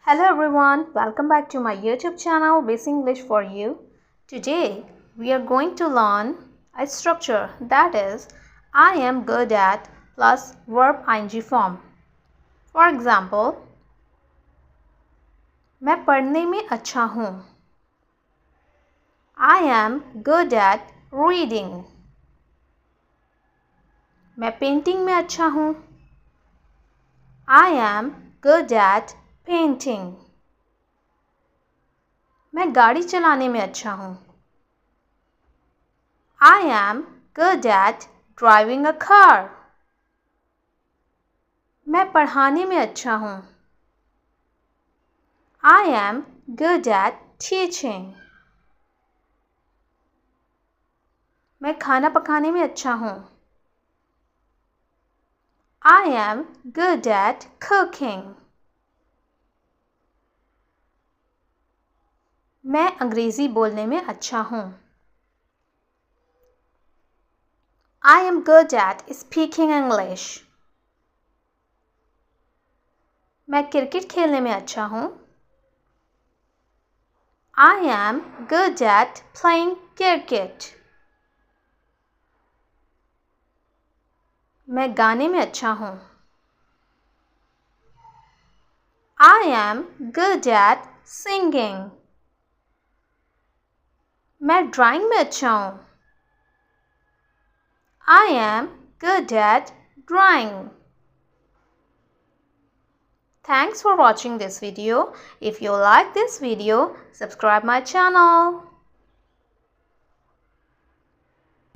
Hello everyone, welcome back to my YouTube channel Basic English for You. Today we are going to learn a structure that is I am good at plus verb ing form. For example, मैं पढ़ने में अच्छा हूँ. I am good at reading. मैं painting में अच्छा हूँ. I am good at painting. मैं गाड़ी चलाने में अच्छा हूँ. I am good at driving a car. मैं पढ़ाने में अच्छा हूँ. I am good at teaching. मैं खाना पकाने में अच्छा हूँ. I am good at cooking. मैं अंग्रेज़ी बोलने में अच्छा हूँ. I am good at speaking English. मैं क्रिकेट खेलने में अच्छा हूँ. I am good at playing cricket. मैं गाने में अच्छा हूँ. I am good at singing. मैं ड्राइंग में अच्छा हूँ. I am good at drawing. Thanks for watching this video. If you like this video, subscribe my channel.